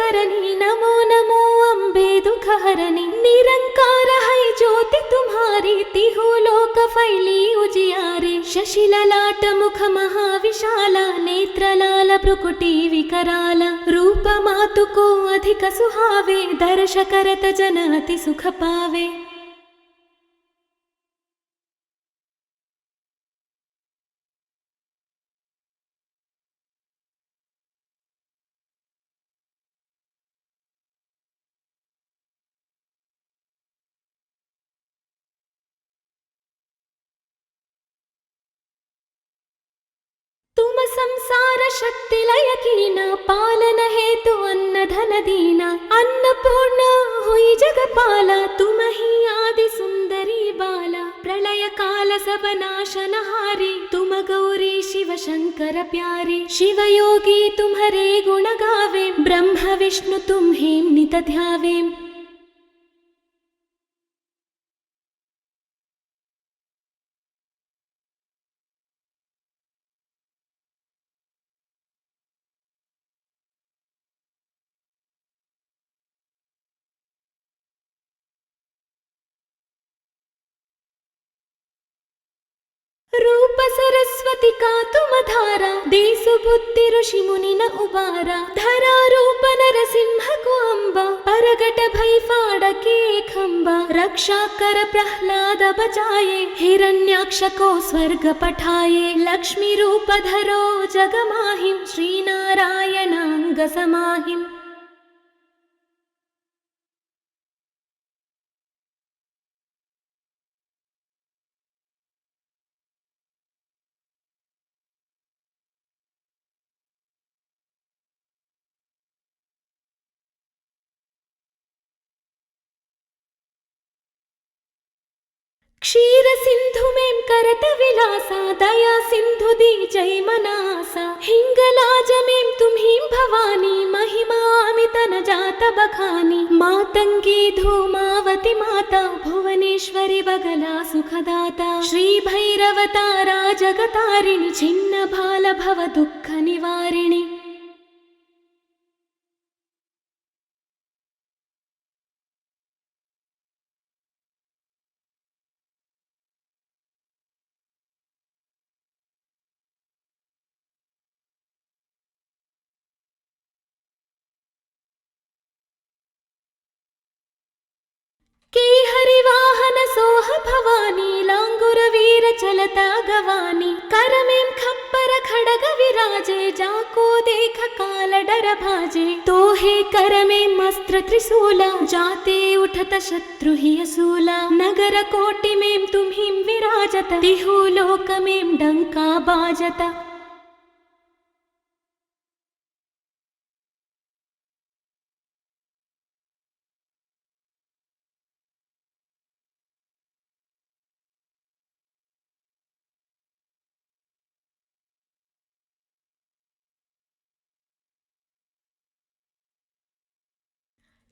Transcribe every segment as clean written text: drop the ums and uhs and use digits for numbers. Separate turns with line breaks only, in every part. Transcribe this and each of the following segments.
करनी, नमो नमो अम्बे दुख हरनी। निरंकार है ज्योति तुम्हारी, तिहु लोक फैली उजियारे। शशि ललाट मुख महाविशाला, नेत्र लाल भ्रुकुटी विकराल। रूप मातु को अधिक सुहावे, दर्श करत जन अति सुख पावे। तुम संसार शक्ति लय कीना, पालन हेतु अन्न धन दीना। अन्नपूर्णा हुई जगपाला, तुम ही आदि सुंदरी बाला। प्रलय काल सब नाशनहारी, तुम गौरी शिव शंकर प्यारी। शिव योगी तुम्हारे गुण गावे, ब्रह्म विष्णु तुम्हें नित ध्यावे। रूप सरस्वती का तुम धारा, देसु बुद्धि ऋषि मुनि न उबारा। धरा रूप नरसिंह को अम्बा, परगट भई फाड़के खंबा। रक्षा कर प्रहलाद बचाए, हिरण्याक्ष को स्वर्ग पठाए। लक्ष्मी रूप धरो जग माहिम, श्री नारायण अंग समाहिम। क्षीर सिंधु में करत विलासा, दया सिंधु दी जय मनासा। हिंगलाज में तुम्हीं भवानी, महिमा अमित न जात बखानी। मातंगी धूमावती माता, भुवनेश्वरी बगला सुखदाता। श्री भैरव तारा जगतारिणी, छिन्न भाल भव दुःख निवारिणी। के हरि वाहन सोह भवानी, लांगुर वीर चलता गवानी। कर में खप्पर खड़ग विराजे, जाको देख काल डर भाजे। तो हे कर में मस्त्र त्रिशूला, जाते उठत शत्रु ही असूला। नगर कोटि में तुम्हीं विराजत, तिहु लोक में डंका बाजता।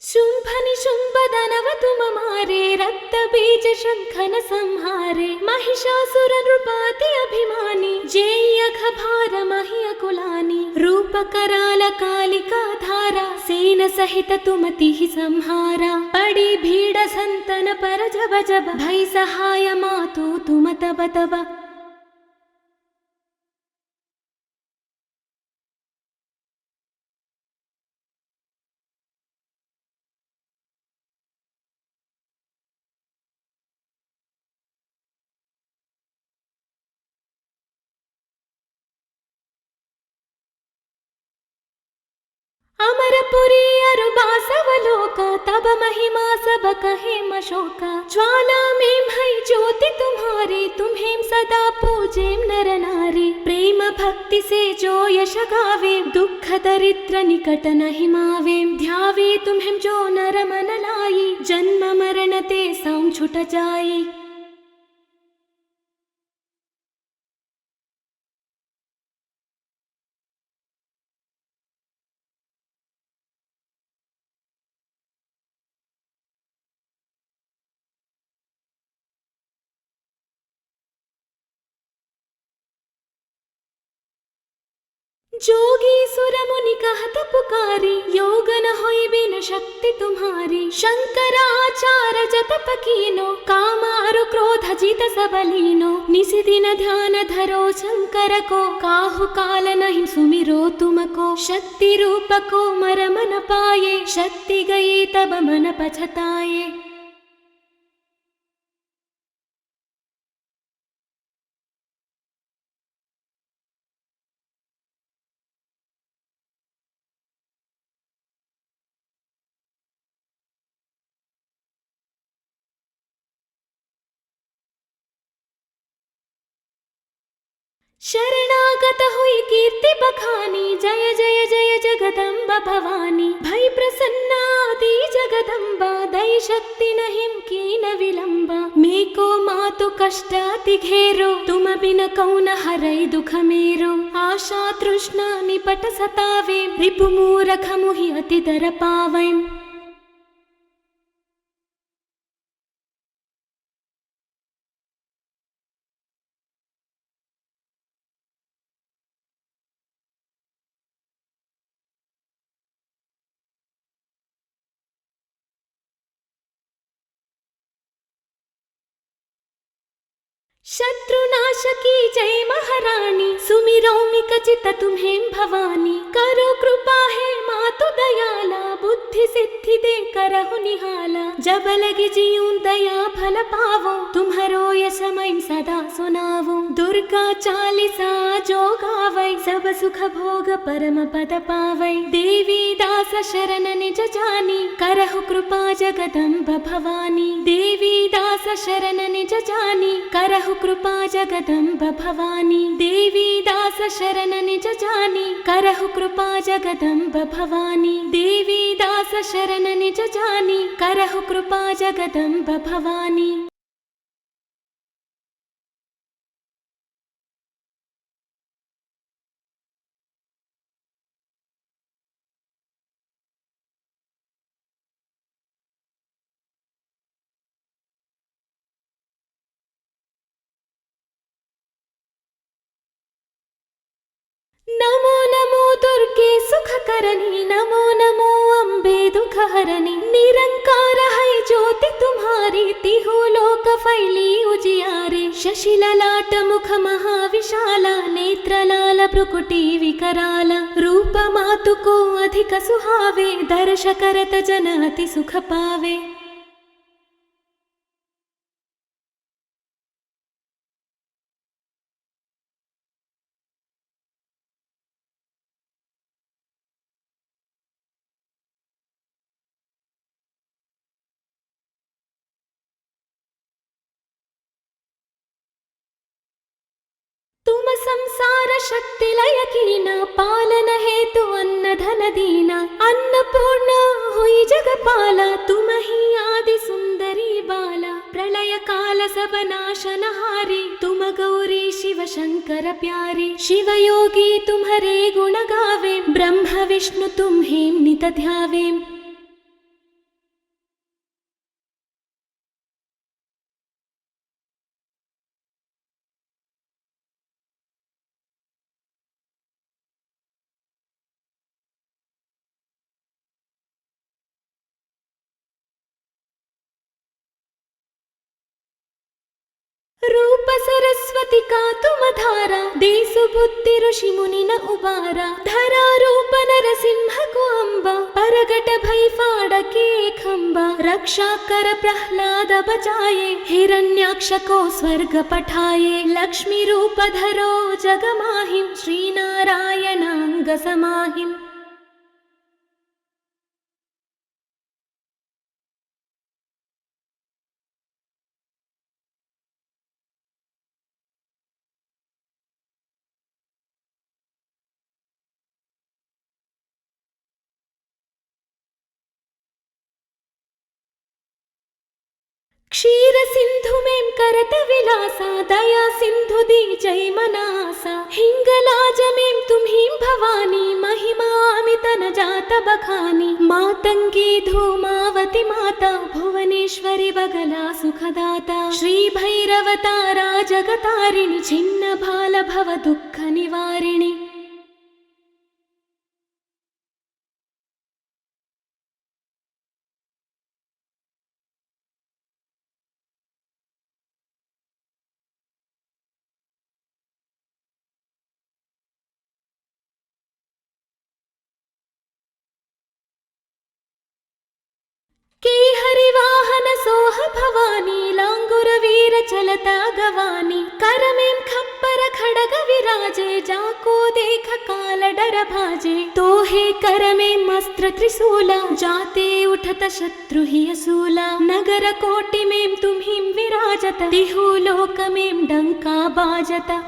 शुंभ निशुंभ दानव तुम मारे, रक्त बीज शंखन संहारे। महिषासुर नृपाति अभिमानी, जेई अघ भार मही अकुलानी। रूप कराल कालिका धारा, सेन सहित तुम तिहि संहारा। पड़ी भीड़ संतन पर जब जब, भई सहाय मातु तुम तब तब। अमरपुरी अरु बासवलोका, तब महिमा सब कहे मशोका। ज्वाला में भई ज्योति तुम्हारी, तुम्हें सदा पूजेम नर नारी। प्रेम भक्ति से जो यश गावे, दुख दरिद्र निकट नहीं मावे। ध्यावे तुम्हें जो नर मन लाई, जन्म मरण ते साम छुट जाई। जोगी सुर मुनि कहत पुकारी, योग न होई बिन शक्ति तुम्हारी। शंकराचार्य जतप कीनो, कामारु क्रोध जित सब लीनो। निसि दिन ध्यान धरो शंकर को, काहु काल नहीं सुमिरो तुमको। शक्ति रूप को मरम न पाए, शक्ति गई तब मन पछताए। शरणागत हुई कीर्ति बखानी, जय जय जय जगदम्ब भवानी। भई प्रसन्ना आदि जगदम्बा, दई शक्ति नहीं कीन विलंबा। मेको मातु कष्ट अति घेरो, तुम बिन कौन हरै दुख मेरो। आशा तृष्णा निपट सतावे, रिपु मूरख मुहि अति दर पावै। शत्रुनाश की जय महारानी, सुमिरो मिकचित तुम्हें भवानी। करो कृपा है मातु दयाला, बुद्धि सिद्धि दे करहु निहाला। जब लगी जीऊं दया फल पावो, तुम्हरो यश मैं सदा सुनावो। दुर्गा चालीसा जो गावै, सब सुख भोग परम पद पावै। देवी दास शरण निज जानी, करहु कृपा जगदम्ब भवानी। देवी दास शरण निज जानी, करहु कृपा जगदम्ब भवानी। देवी दास शरण निज जानी, करहु कृपा जगदम्ब भवानी। देवी दास शरण निज जानी, करहु कृपा जगदम्ब भवानी। नमो नमो दुर्गे सुख करनी, नमो नमो अम्बे दुख हरनी। निरंकार है ज्योति तुम्हारी, तिहु लोक फैली उजियारे। शशि ललाट मुख महाविशाला, नेत्र लाल भ्रुकुटी विकराला। रूप मातु को अधिक सुहावे, दर्श करत जन अति सुख पावे। तुम संसार शक्ति लय कीना, पालन हेतु अन्न धन दीना। अन्नपूर्णा हुई जगपाला, तुम ही आदि सुंदरी बाला। प्रलय काल सब नाशनहारी, तुम गौरी शिव शंकर प्यारी। शिव योगी तुम्हारे गुण गावे, ब्रह्म विष्णु तुम्हें नित ध्यावे। रूप सरस्वती का तुम धारा, देसु बुद्धि ऋषि मुनि न उबारा। धरा रूप नरसिंह को अम्बा, परगट भई फाड़के खंबा। रक्षा कर प्रहलाद बचाए, हिरण्याक्ष को स्वर्ग पठाए। लक्ष्मी रूप धरो जग माहिम, श्री नारायण अंग समाहिम। क्षीर सिंधु में करत विलासा, दया सिंधु दी जय मनासा। हिंगलाज में तुम्हीं भवानी, महिमा अमित न जात बखानी। मातंगी धूमावती माता, भुवनेश्वरी बगला सुखदाता। श्री भैरव तारा जगतारिणी, छिन्न भाल भव दुःख निवारिणी। भवानी लांगुर वीर चलता गवानी कर में खप्पर खड़ग विराजे जाको देख काल डर भाजे तो हे कर में मस्त्र त्रिशूला जाते उठत शत्रु ही असूला नगर कोटि में तुम्हीं विराजत तिहु लोक में डंका बाजता।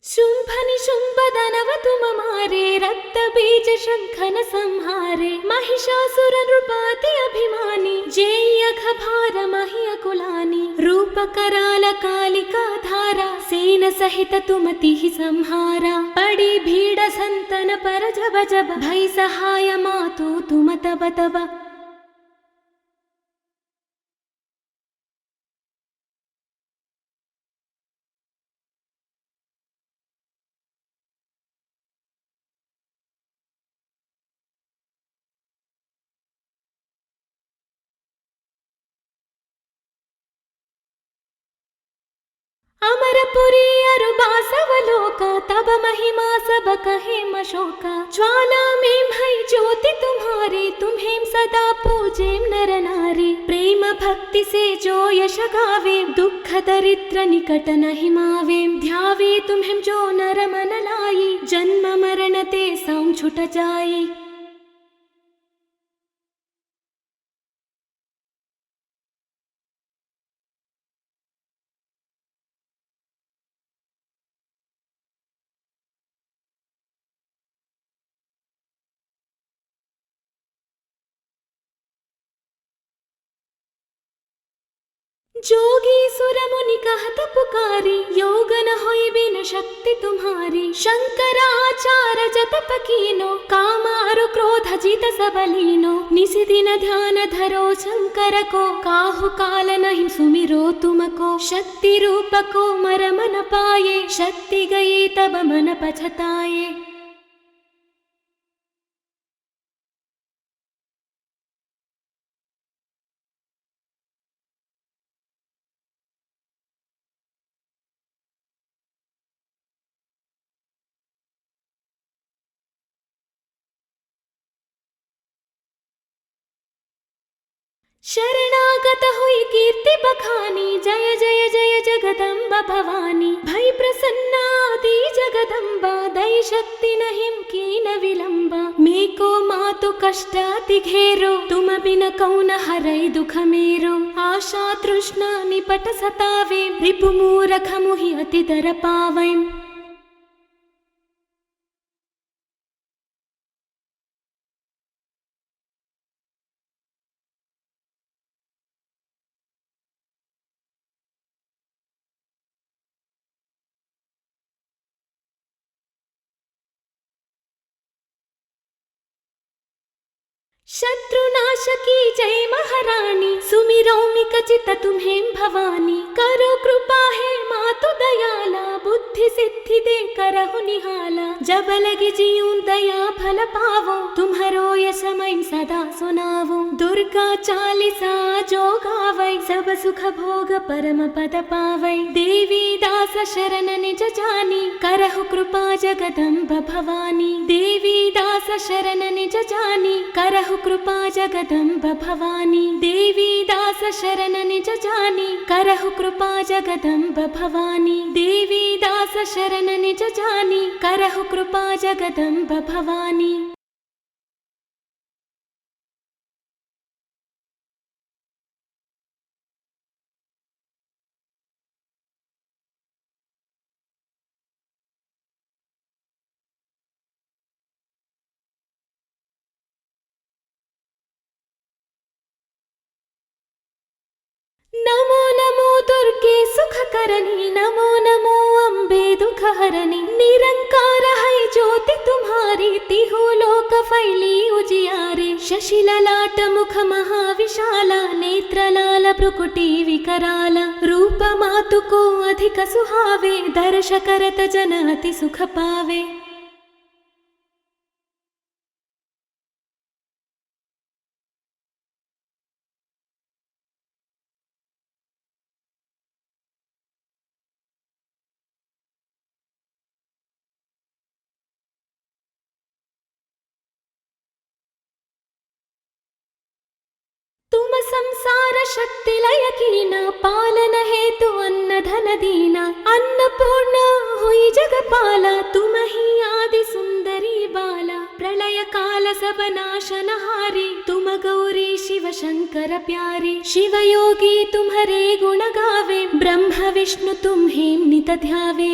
शुंभ निशुंभ दानव तुम मारे रक्त बीज शंखन संहारे महिषासुर नृपाति अभिमानी जेयख भार महि कुलानी रूप कराल कालिका धारा सेन सहित तुम तिहि संहारा पड़ी भीड़ संतन पर जब जब भई सहाय मातु तुम तब तब। अमरपुरी अरुबासवलोका तब महिमा सब कहे मशोका ज्वाला में भई ज्योति तुम्हारे तुम्हें सदा पूजेम नर नारी प्रेम भक्ति से जो यश गावे दुख दरिद्र निकट नहीं मावे ध्यावे तुम्हें जो नर मन लाई जन्म मरण ते साम छुट जाई। जोगी सुर मुनि कहत पुकारी योग न होई बिन शक्ति तुम्हारी शंकराचार्य जतप कीनो कामारु क्रोध जित सबलीनो निसि दिन ध्यान धरो शंकर को काहु काल नहीं सुमिरो तुमको शक्ति रूप को मर मन पाए शक्ति गई तब मन पछताए। शरणागत हुई कीर्ति बखानी जय जय जय जगदम्ब भवानी भई प्रसन्ना आदि जगदम्बा दई शक्ति नहीं कीन विलंबा मेको मातु कष्ट अति घेरो तुम बिन कौन हरई दुख मेरो आशा तृष्णा निपट सतावे रिपु मूरख मुहि अति दर पावै। शत्रुनाश की जय महारानी सुमिरो मिकचित तुम्हें भवानी करो कृपा है मातु दयाला बुद्धि सिद्धि दे करहु निहाला जब लगी जीऊं दया फल पावो तुम्हारो यश मैं सदा सुनावो दुर्गा चालीसा जो गावै सब सुख भोग परम पद पावै देवी दास शरण निज जानी करहु कृपा जगदम्ब भवानी देवी दास शरण निज जानी करहु कृपा जगदम्ब भवानी देवी दास शरण निज जानी करहु कृपा जगदम्ब भवानी देवी दास शरण निज जानी करहु कृपा जगदम्ब भवानी। नमो नमो दुर्गे सुख करनी नमो नमो अम्बे दुख हरनी निरंकार है ज्योति तुम्हारी तिहु लोक फैली उजियारे शशि ललाट मुख महाविशाला नेत्र लाल भ्रुकुटी विकराल रूप मातु को अधिक सुहावे दर्श करत जन अति सुख पावे। संसार शक्ति लय कीना पालन हेतु अन्न धन दीना अन्नपूर्ण हुई जगपाला तुम ही आदि सुंदरी बाला प्रलय काल सब नाशनहारी तुम गौरी शिव शंकर प्यारी शिव योगी तुम्हारे गुण गावे ब्रह्म विष्णु तुम्हें नित ध्यावे।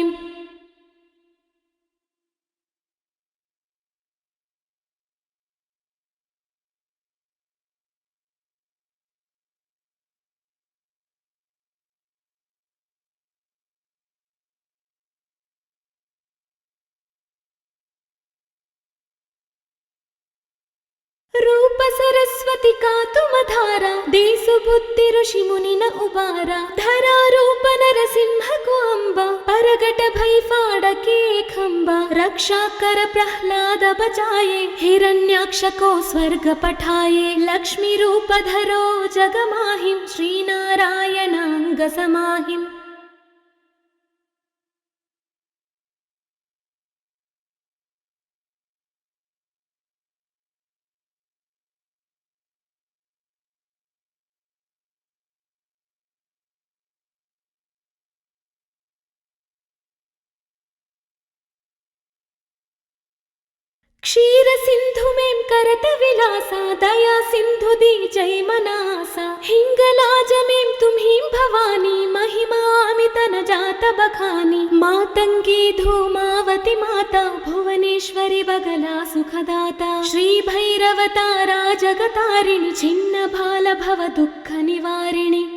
रूप सरस्वती का तुम धारा देसु बुद्धि ऋषि मुनि न उबारा धरा रूप नरसिंह को अम्बा परगट भई फाड़के खंबा रक्षा कर प्रहलाद बचाए हिरण्याक्ष को स्वर्ग पठाए लक्ष्मी रूप धरो जग माहिम श्री नारायणांग समाहिम। क्षीर सिंधु में करत विलासा दया सिंधु दी जय मनासा हिंगलाज में तुम्हीं भवानी महिमा अमित न जात बखानी मातंगी धूमावती माता भुवनेश्वरी बगला सुखदाता श्री भैरव तारा जगतारिणी छिन्न भाल भव दुःख निवारिणी।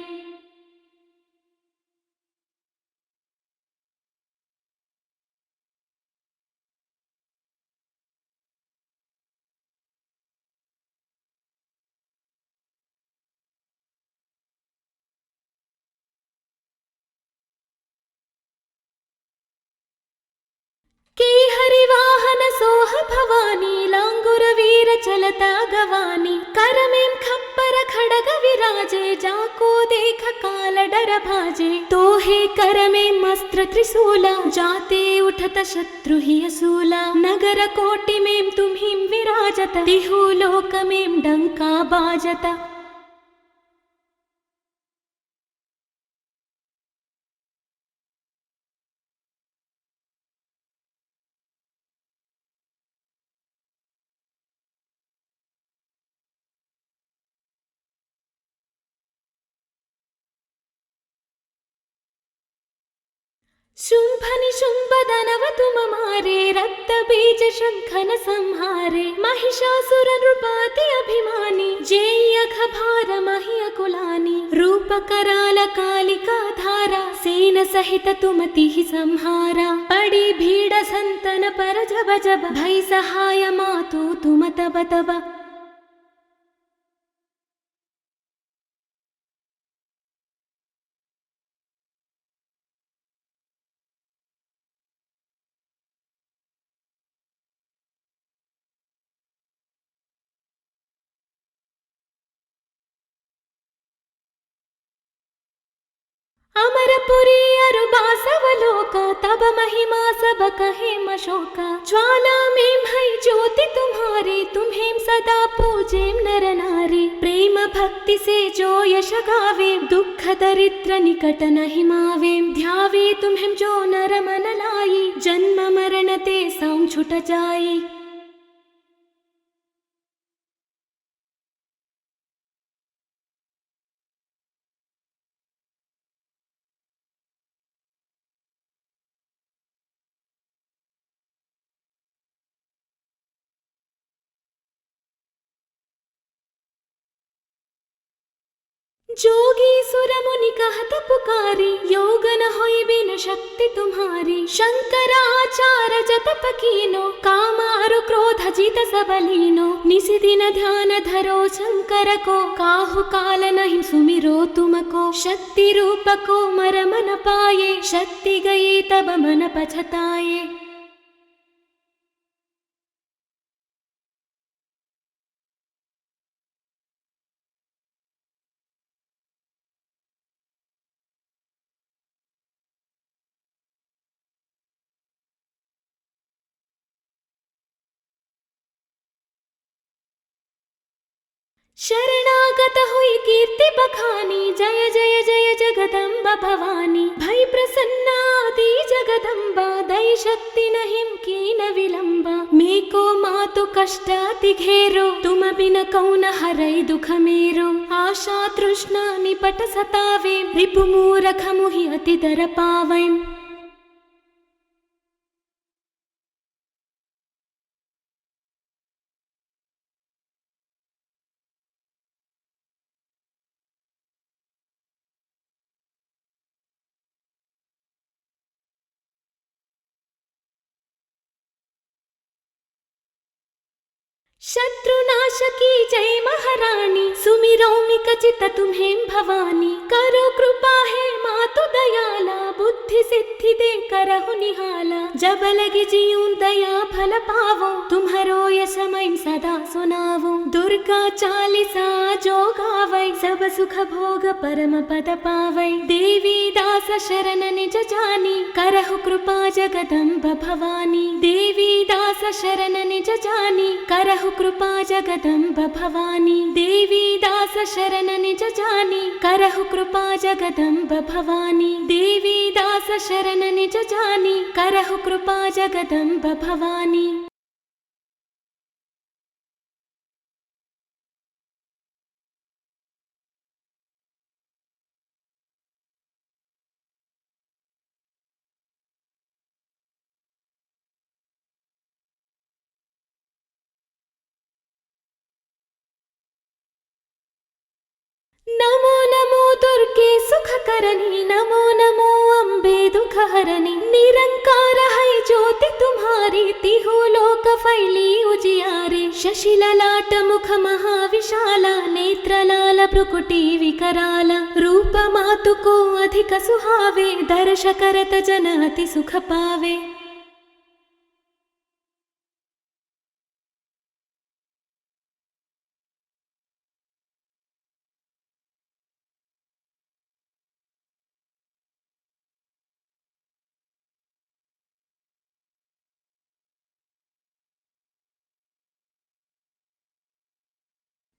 के हरिवाहन सोह भवानी लांगुर वीर चलता गवानी कर में खप्पर खड़ग विराजे जाको देख काल डर भाजे तो हे कर में मस्त्र त्रिशूला जाते उठत शत्रु ही असूला नगर कोटि में तुम्हीं विराजत तिहु लोक में डंका बाजता। शुंभ निशुंभ दानव तुम मारे रक्त बीज शंखन संहारे महिषासुर नृपाति अभिमानी जेयख भार महि अकुलानी रूप कराल कालिका धारा सेन सहित तुम तिहि संहारा पड़ी भीड़ संतन पर जब जब भई सहाय मातु तुम तब तब। अमरपुरी अरु बासवलोका तब महिमा सब कहे मशोका ज्वाला में भई ज्योति तुम्हारी तुम्हें सदा पूजेम नर नारी प्रेम भक्ति से जो यश गावे दुख दरिद्र निकट नहीं मावे ध्यावे तुम्हें जो नर मन लाई जन्म मरण ते साम छुट जाई। जोगी सुर मुनि कहत पुकारी योग न होई बिन शक्ति तुम्हारी शंकराचार्य जतप कीनो काम अरु क्रोध जित सब लीनो निसि दिन ध्यान धरो शंकर को काहु काल नहीं सुमिरो तुमको शक्ति रूप को मर मन पाए शक्ति गई तब मन पछताए। शरणागत हुई कीर्ति बखानी, जय जय जय जगदम्बा भवानी। भई प्रसन्ना आदि जगदम्बा, दई शक्ति नहीं कीन विलंबा। मेको मातु कष्टाति घेरो, तुम बिन कौन हरै दुख मेरो। आशा तृष्णा निपट सतावे, रिपु मूरख मुहि अति दर पावै। शत्रुनाश की जय महारानी, सुमिरो मिकचित तुम्हें भवानी। करो कृपा है मातु दयाला, बुद्धि सिद्धि दे करहु निहाला। जब लगी जीऊं दया फल पावो, तुम्हारो यश मैं सदा सुनावो। दुर्गा चालीसा जो गावै, सब सुख भोग परम पद पावै। देवी दास शरण निज जानी, करहु कृपा जगदम्ब भवानी। देवी दास शरण निज जानी, करहु कृपा जगदम्ब भवानी। देवी दास शरण निज जानी, करहु कृपा जगदम्ब भवानी। देवी दास शरण निज जानी, करहु कृपा जगदम्ब भवानी। नमो नमो दुर्गे सुख करनी, नमो नमो अम्बे दुख हरनी। निरंकार है ज्योति तुम्हारी, तिहु लोक फैली उजियारे। शशि ललाट मुख महाविशाला, नेत्र लाल भ्रुकुटी विकराला। रूप मातु को अधिक सुहावे, दर्श करत जन अति सुख पावे।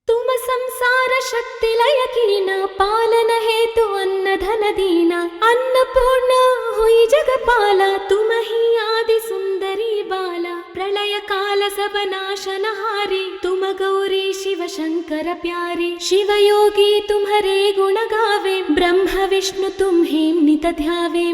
तुम संसार शक्ति लय कीना, पालन हेतु अन्न धन दीना। अन्नपूर्णा हुई जगपाला, तुम ही आदि सुंदरी बाला। प्रलय काल सब नाशनहारी, तुम गौरी शिव शंकर प्यारी। शिव योगी तुम्हारे गुण गावे, ब्रह्म विष्णु तुम्हें नित ध्यावे।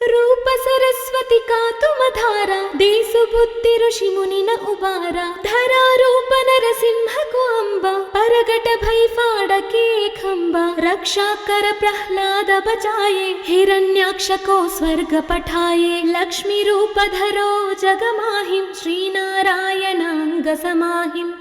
रूप सरस्वती का तुम धारा, देसु बुद्धि ऋषि मुनि न उबारा। धरा रूप नरसिंह को अम्बा, परगट भई फाड़के खंबा। रक्षा कर प्रह्लाद बचाए, हिरण्याक्ष को स्वर्ग पठाए। लक्ष्मी रूप धरो जग माहिम, श्री नारायण अंग समाहिम।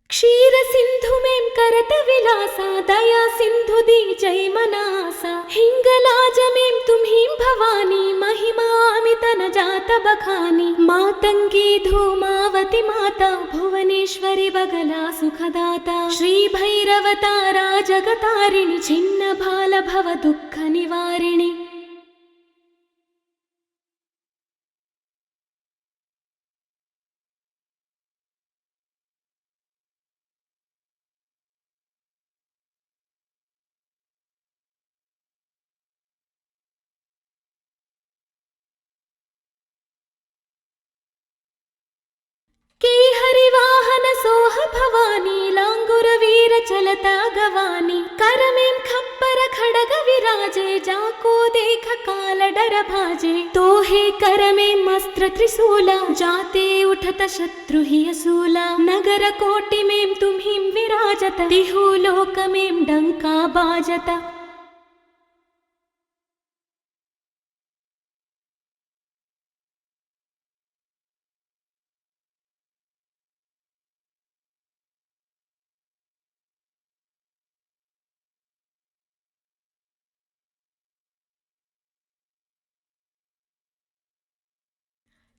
क्षीर सिंधु में करत विलासा, दया सिंधु दी जय मनासा। हिंगलाज में तुम्हीं भवानी, महिमा अमित न जात बखानी। मातंगी धूमावती माता, भुवनेश्वरी बगला सुखदाता। श्री भैरव तारा जगतारिणी, छिन्न भाल भव दुःख निवारिणी। के हरि वाहन सोह भवानी, लांगुर वीर चलता गवानी। कर में खप्पर खड़ग विराजे, जाको देख काल डर भाजे। तो हे कर में मस्त्र त्रिशूला, जाते उठत शत्रु ही असूला। नगर कोटि में तुम्हीं विराजत, तिहु लोक में डंका बाजता।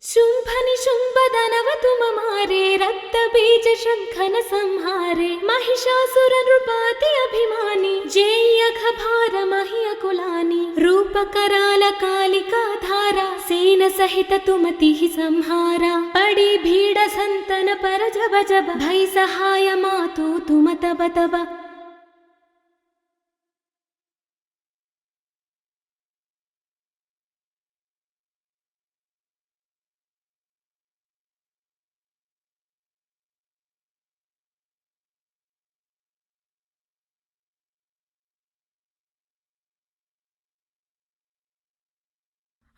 शुंभ निशुंभ दानव तुम मारे, रक्त बीज शंखन संहारे, महिषासुर नृपाति अभिमानी, जेयख भार महि अकुलानी, रूप कराल कालिका धारा, सेन सहित तुमति ही संहारा, पड़ी भीड़ संतन पर जब जब, भई सहाय मातु तुम तब तब।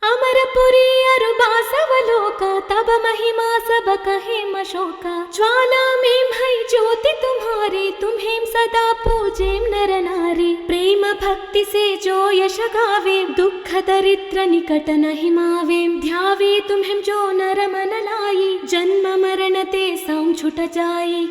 अमरपुरी अरुबासवलोक, तब महिमा सब कहे मशोका, ज्वाला में भई ज्योति तुम्हारी, तुम्हें सदा पूजेम नर नारी, प्रेम भक्ति से जो यश गावे, दुख दरिद्र निकट नहीं मावे, ध्यावे तुम्हें जो नर मन लाई, जन्म मरण ते साम छुट जाई।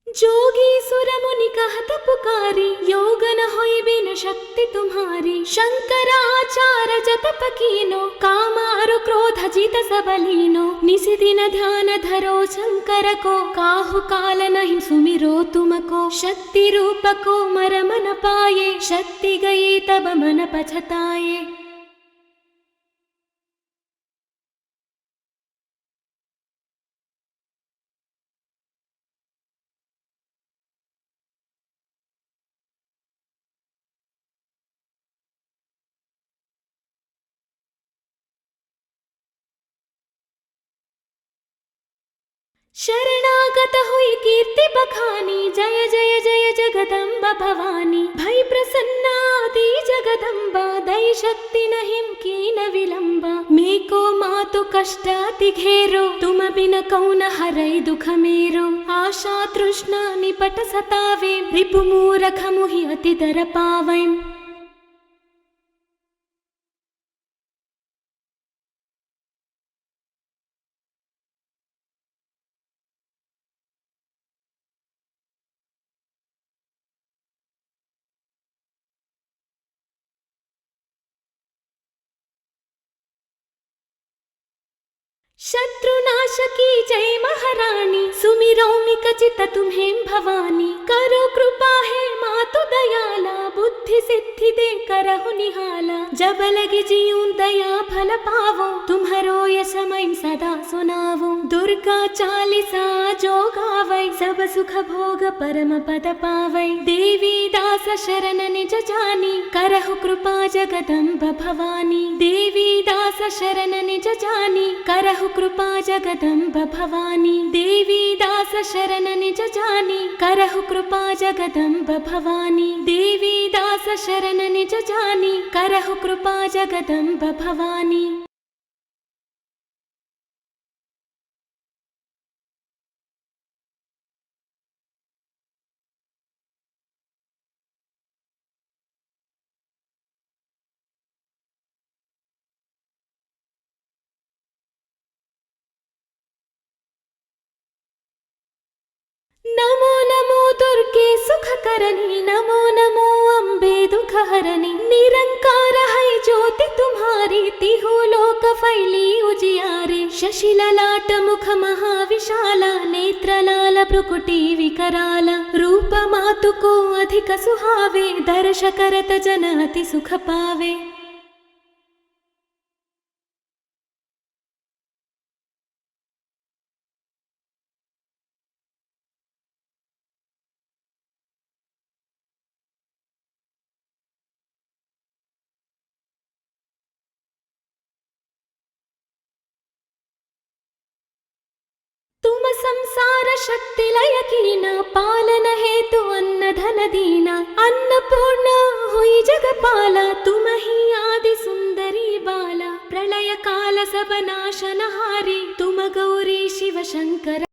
जोगी सुर मुनि कहत पुकारी, योग न होई बिन शक्ति तुम्हारी, शंकर आचार जतप कीनो, कामारु क्रोध जित सब लीनो, निसि दिन ध्यान धरो शंकर को, काहु काल नहीं सुमिरो तुमको, शक्ति रूप को मर मन पाए, शक्ति गई तब मन पछताए। शरणागत हुई कीर्ति बखानी, जय जय जय जगदम्ब भवानी, भई प्रसन्ना आदि जगदम्बा, दई शक्ति नहीं कीन विलंबा, मेको मातु कष्ट अति घेरो, तुम बिन कौन हरै दुख मेरो, आशा तृष्णा निपट सतावे, रिपु मूरख मुहि अति दर पावै। शत्रुनाश की जय महारानी, सुमिरो मिकचित तुम्हें भवानी, करो कृपा है मातु दयाला, बुद्धि सिद्धि दे करहु निहाला, जब लगी जीऊं दया फल पावो, तुम्हारो यश मैं सदा सुनावो, दुर्गा चालीसा जो गावै, सब सुख भोग परम पद पावै, देवी दास शरण निज जानी, करहु कृपा जगदम्ब भवानी, देवी दास शरण निज जानी, करहु कृपा जगदम्ब भवानी, देवी दास शरण निज जानी, करहु कृपा जगदम्ब भवानी, देवी दास शरण निज जानी, करहु कृपा जगदम्ब भवानी। नमो नमो दुर्गे सुख करनी, नमो नमो अम्बे दुख हरनी, निरंकार है ज्योति तुम्हारी, तिहु लोक फैली उजियारे, शशि ललाट मुख महाविशाला, नेत्र लाल भ्रुकुटी विकराला, रूप मातु को अधिक सुहावे, दर्श करत जन अति सुख पावे। तुम संसार शक्ति लय कीना, पालन हेतु अन्न धन दीना, अन्नपूर्णा हुई जगपाला, तुम ही आदि सुंदरी बाला, प्रलय काल सब नाशनहारी, तुम गौरी शिव शंकर